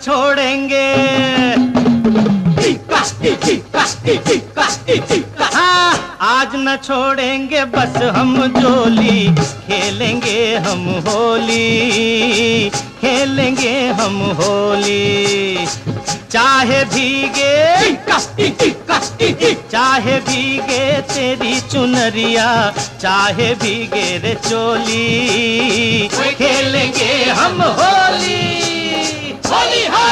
छोड़ेंगे, हाँ आज न छोड़ेंगे बस हम जोली, खेलेंगे हम होली, खेलेंगे हम होली। चाहे भीगे, चाहे भीगे तेरी चुनरिया, चाहे भीगे रे चोली, खेलेंगे हम होली, होली है।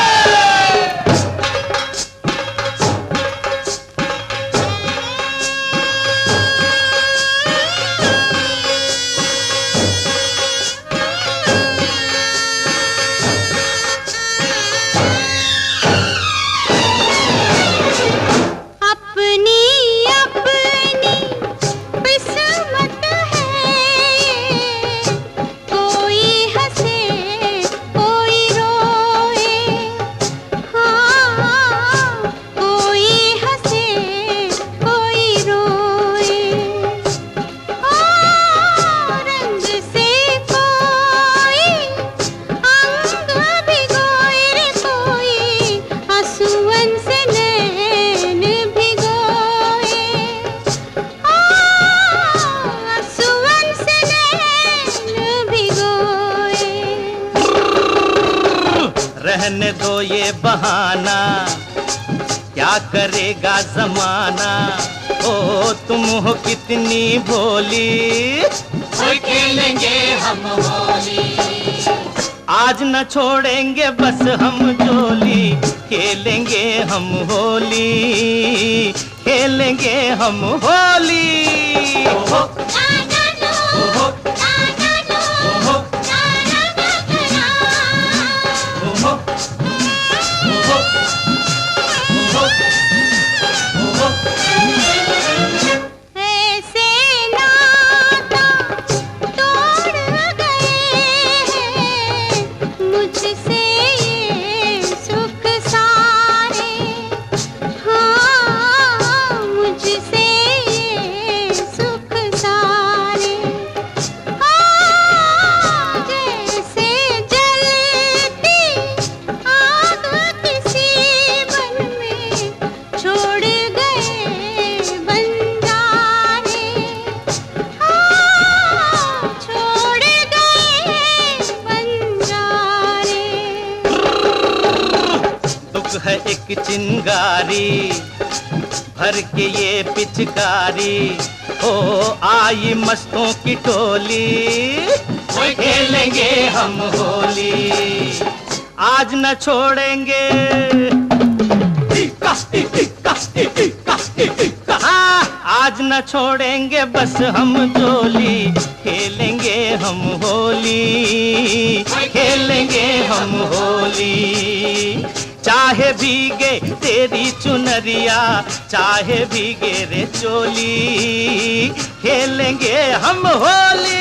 रहने दो ये बहाना, क्या करेगा जमाना, ओ तुम हो कितनी भोली, खेलेंगे हम होली। आज न छोड़ेंगे बस हम जोली, खेलेंगे हम होली, खेलेंगे हम होली। है एक चिंगारी भर के ये पिचकारी, हो आई मस्तों की टोली, खेलेंगे हम होली। आज न छोड़ेंगे, हाँ आज न छोड़ेंगे बस हम जोली, खेलेंगे हम होली, खेलेंगे हम होली। चाहे भीगे तेरी चुनरिया, चाहे भीगे रे चोली, खेलेंगे हम होली।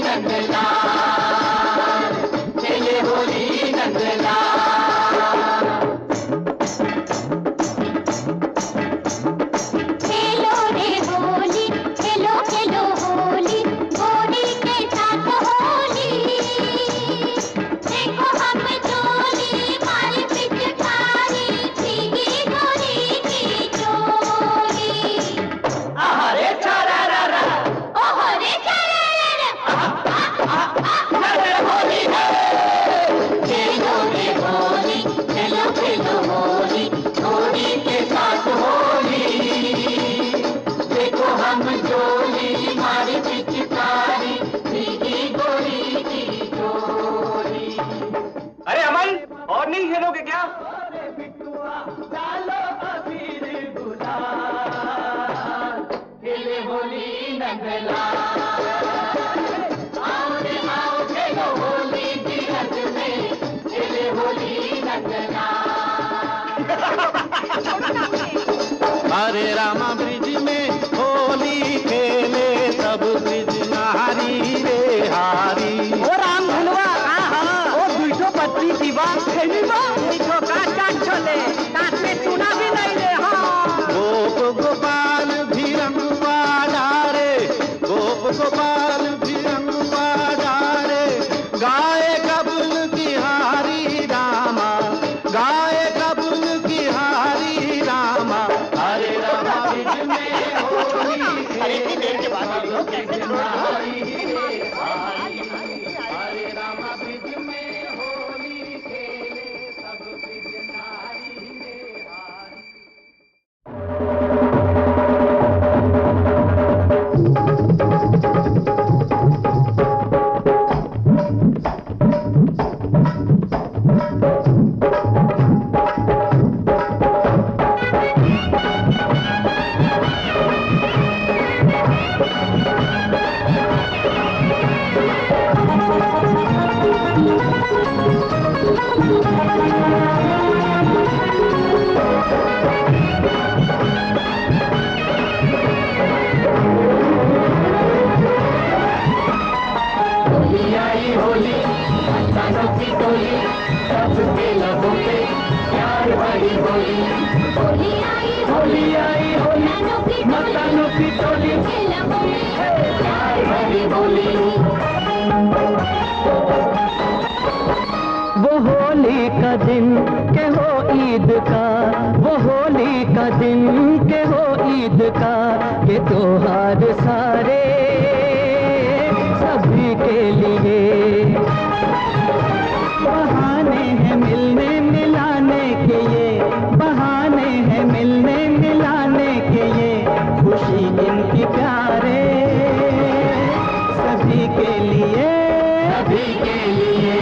नंदलाल, खेले होली नंदलाल। खेले होली नंदला। आओ रे आओ खेलो होली की रंग में, खेले होली नंदला। हरे रामा ब्रिज में होली खेले सब ब्रिज नहारी रे हारी। ओ राम धनवा ओ दुइठो पत्ती दीवा खेली बा दुइठो काट छोले काट में चूना भी नहीं ले। हाँ गोप गोपाल भी रंगवा डारे, गोप गोपाल भी रंगवा डारे। गाए कबूल की हारी रामा, गाए कबूल की हारी रामा। हरे रामा ब्रिज में होली खेले सब ब्रिज नहारी रे हारी। हरे रामा ब्रिज में होली खेले सब ब्रिज नहारी रे हारी। वो होली का दिन के हो ईद का, वो होली का दिन के हो ईद का, के त्योहार सारे सभी के लिए बहाने हैं मिलने मिलाने के, ये बहाने हैं मिलने मिलाने के, ये खुशी इनकी प्यारे सभी के लिए, सभी के लिए।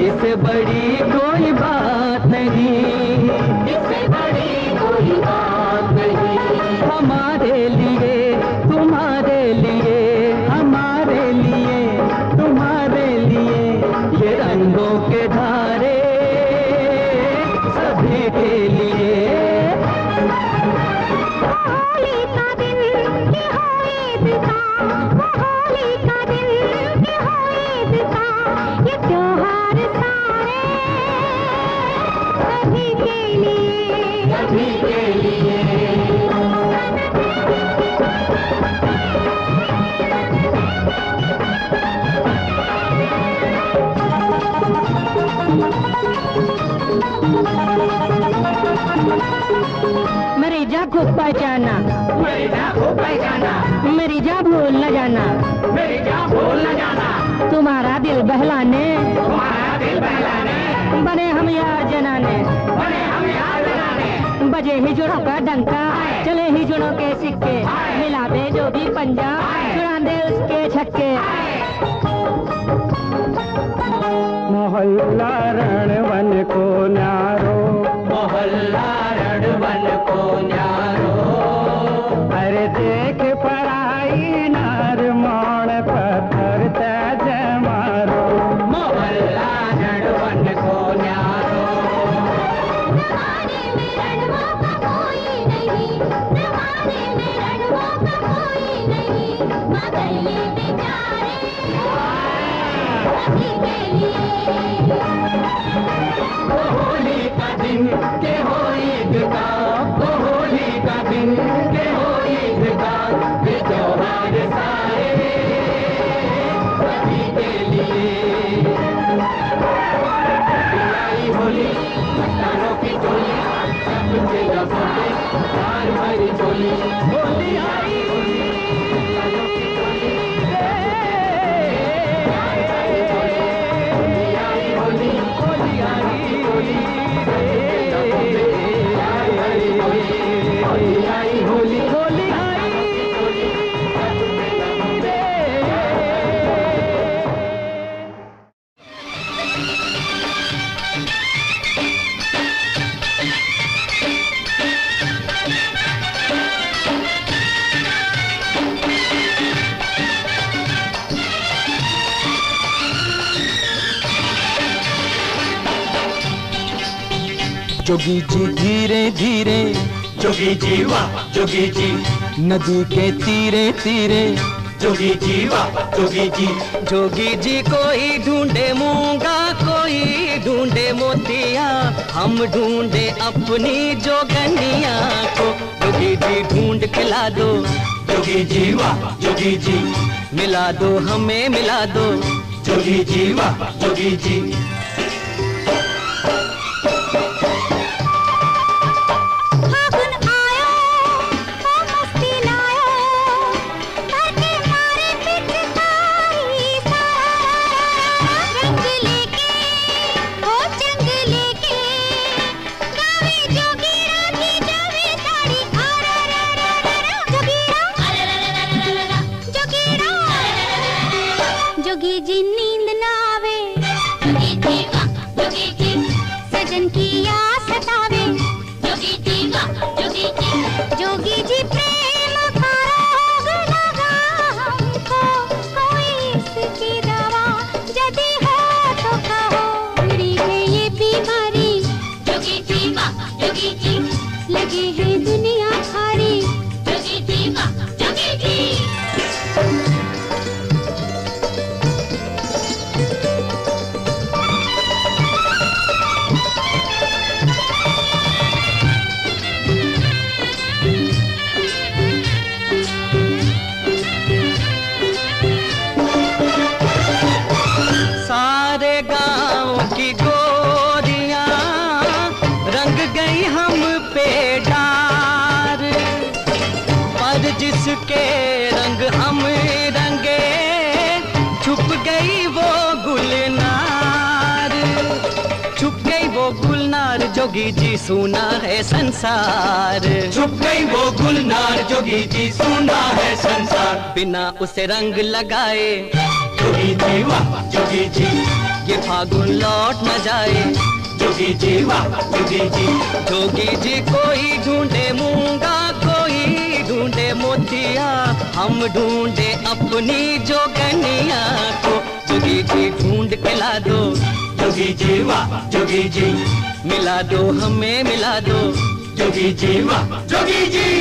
इससे बड़ी कोई बात नहीं, इससे बड़ी कोई बात नहीं। हमारे लिए तुम्हारे लिए, हमारे लिए तुम्हारे लिए, ये रंगों के धारे सभी के लिए। होली का दिन की हो ईद का, वो होली का दिन की हो ईद का, ये त्योहार सारे सभी के लिए, सभी के लिए। मेरी जा खूब पहचाना, मेरी जा खूब पहचाना, मेरी जा भूल न जाना, मेरी जा भूल न जाना। तुम्हारा दिल बहलाने, तुम्हारा दिल बहलाने, बने हम यार जनाने, बने हम यार जनाने। बजे हिजड़ों का डंका, चले हिजड़ों के सिक्के, मिला दे जो भी पंजा, चुरा दे उसके छक्के। मोहल्ला रणवन को न्यारो, मोहल्ला रणवन को न्यारो। अरे देख पराई नार मोड़ पत्थर तेज मारो, मोहल्ला रणवन को न्यारो। जमाने में रणवा का कोई नहीं, जमाने में रणवा का कोई नहीं, मगले बेचारे सभी के लिए। होली का दिन जोगी जी धीरे धीरे, जोगी जी वाह जोगी जी, नदी के तीरे तीरे, जोगी जी वाह जोगी जी। जोगी जी कोई ढूंढे मूंगा, कोई ढूंढे मोतिया, हम ढूंढे अपनी जोगनिया को। जोगी जी ढूंढ के ला दो, जोगी जी वाह जोगी जी, मिला दो हमें मिला दो, जोगी जी वाह जोगी जी। जोगी जी नींद ना आवे, जोगी जी वाह जोगी जी, सजन की याद सतावे, जोगी जी वाह जोगी जी। जोगी जी प्रेम का रोग लगा हमको, कोई इसकी दवा यदि हो तो कहो। बुरी है ये बीमारी, जोगी जी वाह जोगी जी, लगे है दुनिया सारी, जोगी जी वाह जोगी जी। सारे गांव की गोरियां रंग गई हम पे डार, पर जिसके रंग हम रंगे छुप गई वो गुलनार, छुप गई वो गुलनार। जोगी जी सुना है संसार, छुप गई वो गुलनार, जोगी जी सुना है संसार। बिना उसे रंग लगाए, जोगी जी वाह जोगी जी, ये फागुन लौट न जाए, जोगी जी वाह जोगी जी। जोगी जी कोई ढूंढे मूंगा, कोई ढूंढे मोतिया, हम ढूंढे अपनी जोगनिया को। जोगी जी ढूंढ के ला दो, जोगी जी वाह जोगी जी, मिला दो हमें मिला दो, जोगी जी वाह जोगी जी।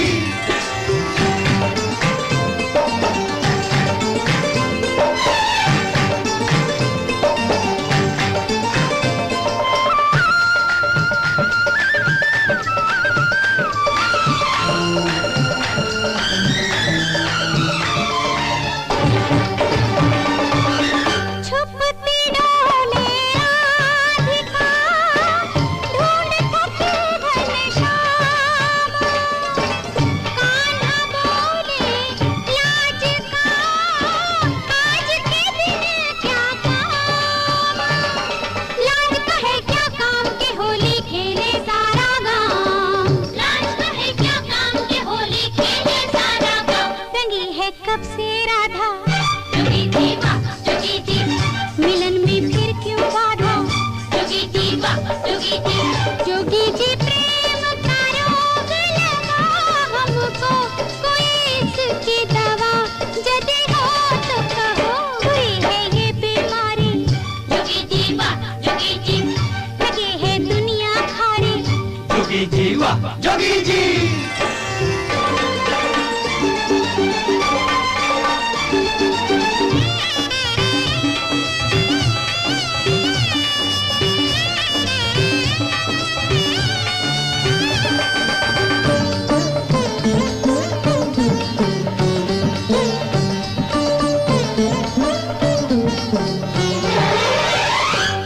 कब से राधा, जोगी जी वाह जोगी जी, मिलन में फिर क्यों बाधा, जोगी जी वाह जोगी जी। जोगी जी प्रेम का रोग लगा हमको, कोई इसकी दवा यदि हो तो कहो। हुई है ये बीमारी, जोगी जी वाह जोगी जी, लगे है दुनिया खारी, जोगी जी वाह जोगी जी।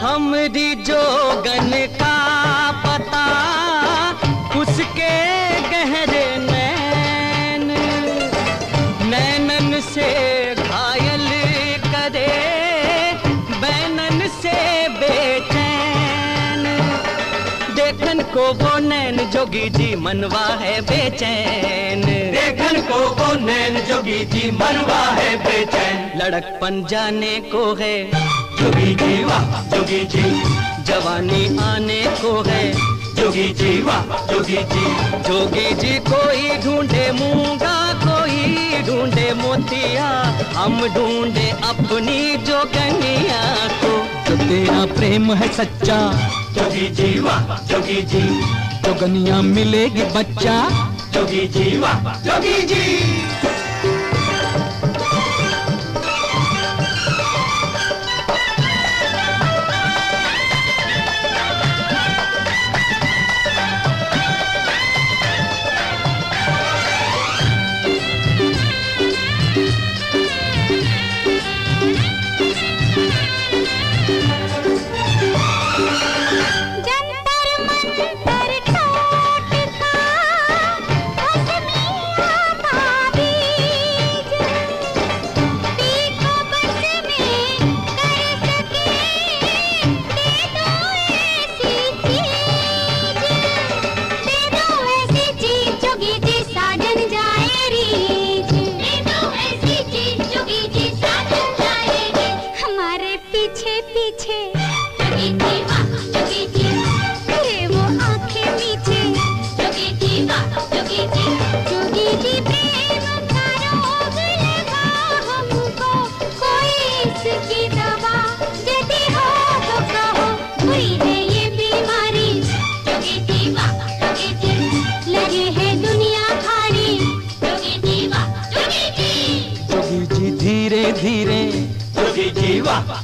हमरी जोगन का पता उसके गहरे नैन, नैनन से घायल करे, बैनन से बेचैन। देखन को वो नैन जोगी जी मनवा है बेचैन, देखन को वो नैन जोगी जी मनवा है बेचैन। लड़कपन जाने को है, जोगी जी वाह जोगी जी, जवानी आने को है, जोगी जी वाह जोगी जी। जोगी जी कोई ढूंढे मूंगा, कोई ढूंढे मोतिया, हम ढूंढे अपनी जोगनिया को। जो तेरा प्रेम है सच्चा, जोगी जी वाह जोगी जी, जोगनिया मिलेगी बच्चा, जोगी जी वाह जोगी जी।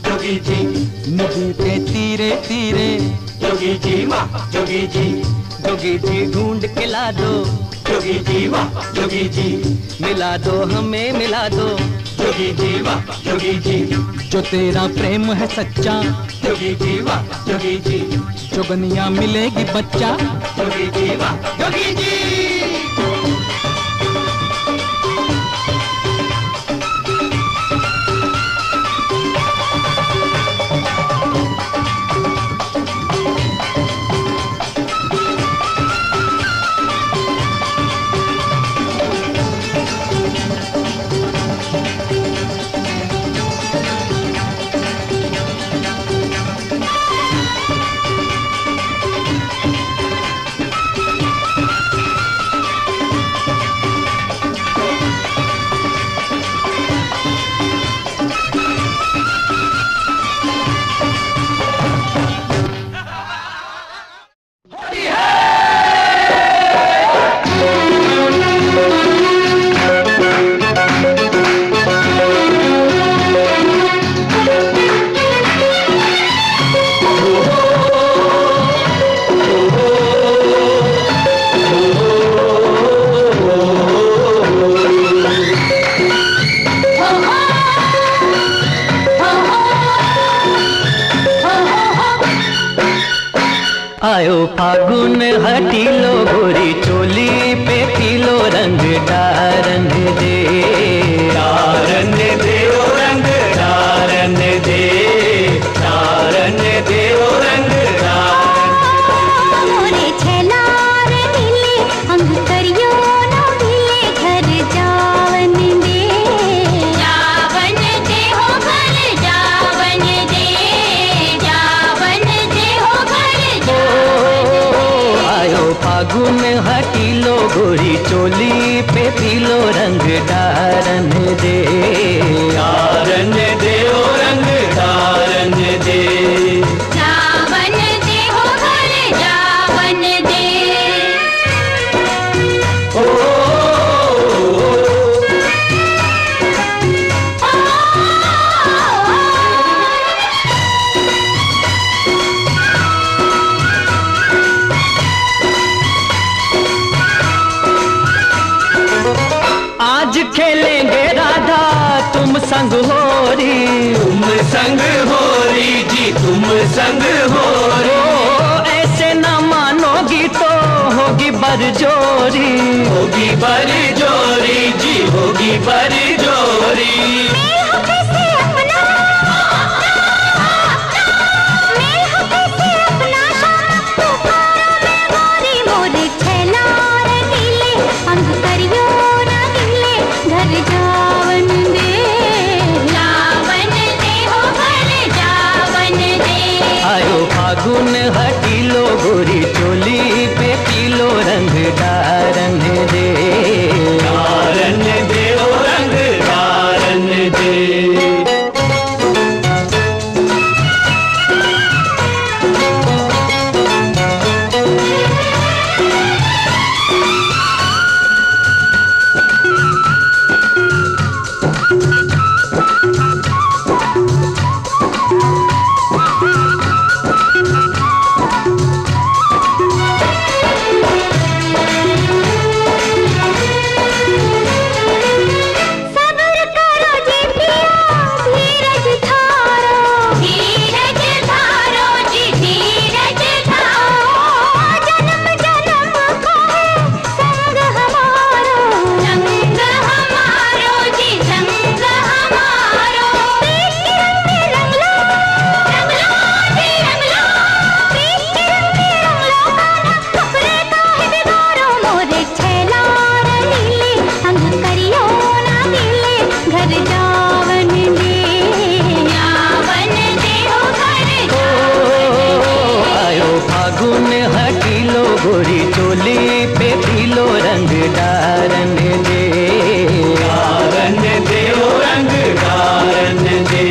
जोगी जी नदी के तीरे तीरे, जोगी जी वाह जोगी जी, जोगी जी ढूंढ के ला दो, जोगी जी वाह जोगी जी, मिला दो हमें मिला दो, जोगी जी वाह जोगी जी, जो तेरा प्रेम है सच्चा, जोगी जी वाह जोगी जी, जोगनिया मिलेगी बच्चा, जोगी जी वाह जोगी जी। आयो फागुन हटीलो गोरी चोली पे पीलो रंग डारन दे, डारन दे ओ रंग डारन दे, डारन दे ओ रंग मोरे छेलार नीले अंग करियो ना मिले घर जावन दे, जावन दे हो घर जावन दे, जावन दे हो घर आयो फागुन हटीलो गोरी चोली पे पीलो रंग डारन दे, डारन दे ओ रंग डारन दे, जावन दे हो घर जावन दे। आज खेलेंगे राधा तुम संग होरी, तुम संग होरी जी तुम संग होरी, ऐसे न मानोगी तो होगी बरजोरी, होगी बरजोरी जी होगी बरजोरी। फागुन हटीलो गोरी चोली पे पीलो रंग डारन दे, डारन दे ओ रंग डारन दे। चोली पे पीलो रंग डारन दे, डारन दे ओ रंग डारन दे।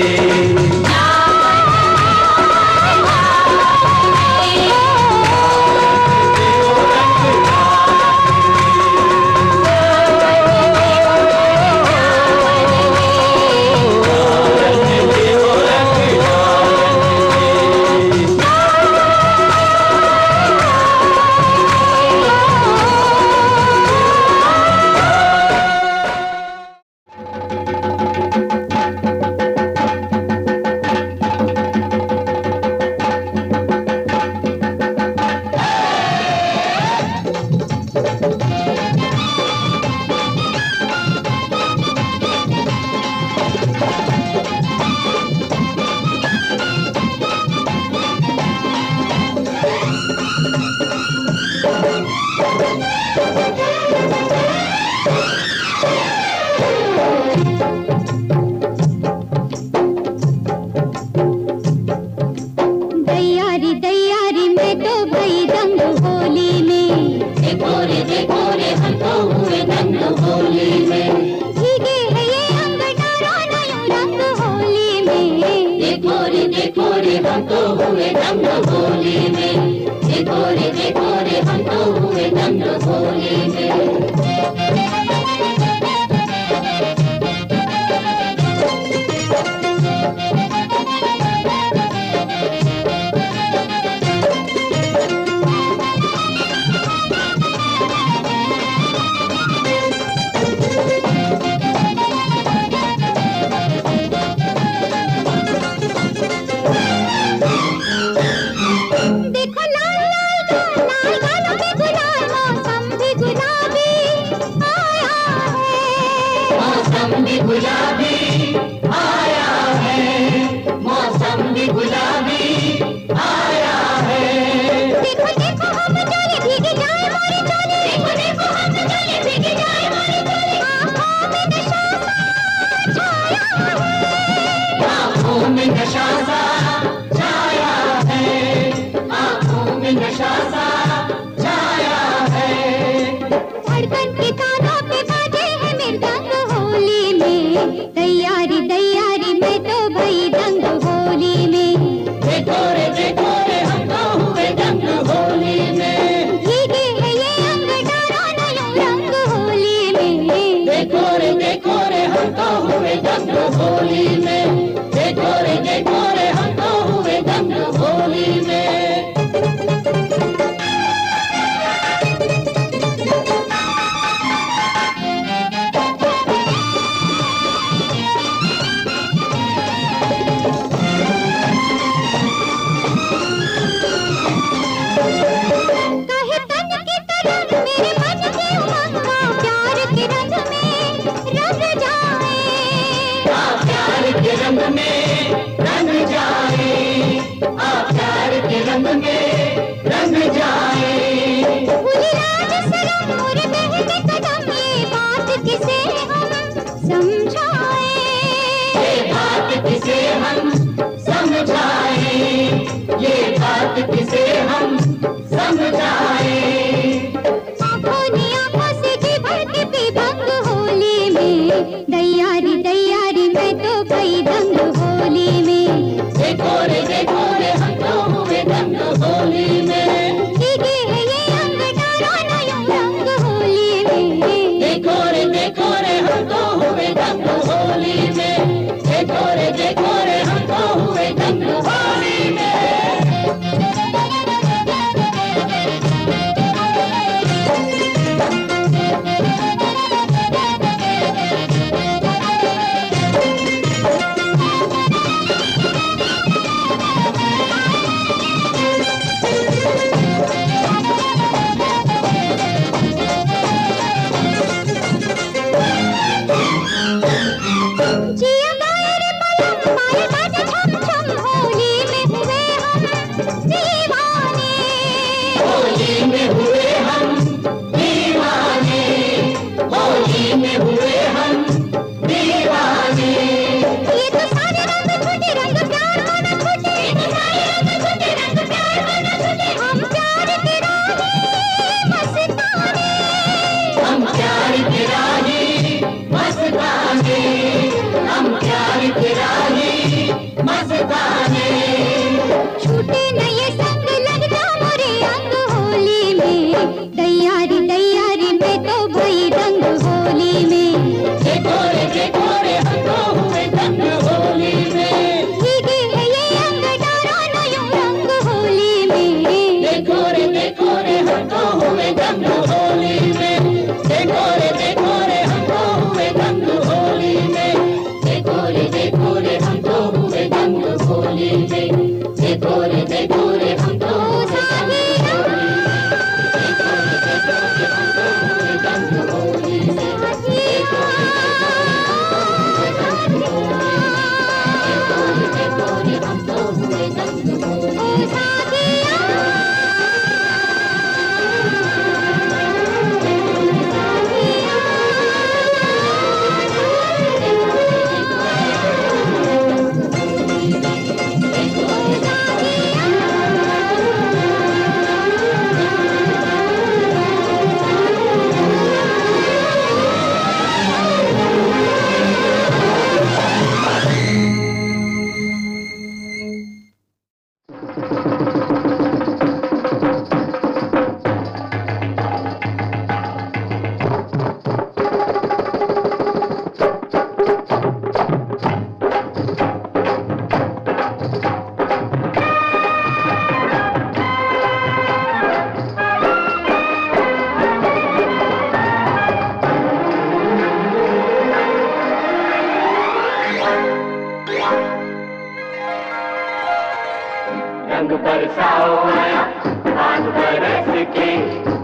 बरसाओ आया बात बरस के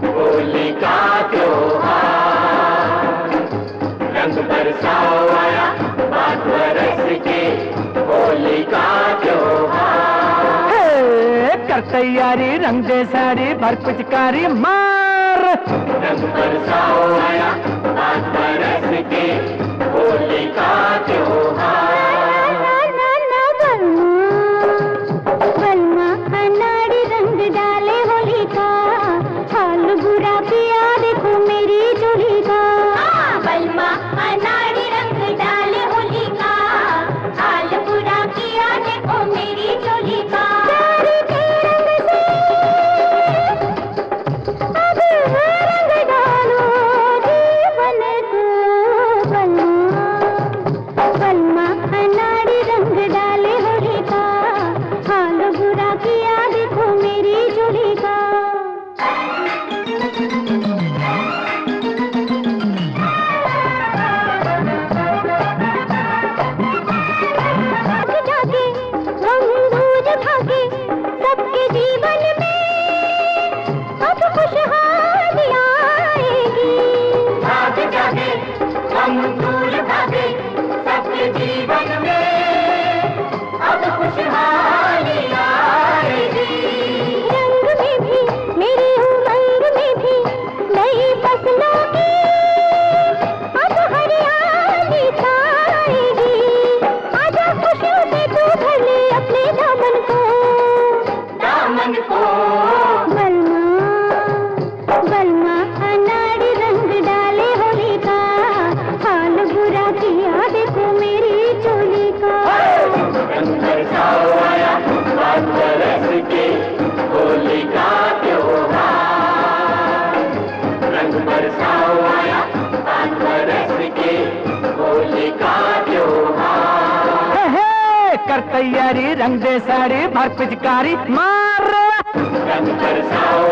होली का त्योहार। रंग बरसाओ आया बात बरस के होली का त्योहार। कर तैयारी रंग दे साड़ी भर पिचकारी मार। रंग बरसाओ आया बात बरस के होली का त्योहार। बलमा अनाड़ी रंग डाले होली का, हाल बुरा किया देखो मेरी जोली का। बलमा अनाड़ी रंग डाले होली का, हाल बुरा किया देखो मेरी जोली का। बलमा अनाड़ी रंग डाले होली का, हाल बुरा किया देखो मेरी जोली का। जाके हम दूज भागे सबके जीवन में अब खुशहाली आएगी। भाग जागे हम दूर भागे सबके जीवन में अब खुशहाली आएगी। रंग में भी मेरे उमंग में भी नई फसलों की अब हरियाली छाएगी। आजा खुशियों से तू भर ले अपने दामन को, दामन को। बलमा बलमा अनाड़ी रंग डाले होली का, हाल बुरा किया देखो मेरी चोली का। रंग बरसाओ आया बात बरस के होली का त्योहार। रंग बरसाओ आया बात बरस के होली का त्योहार। कर तैयारी रंग दे साड़ी भर पिचकारी मार। रंग बरसाओ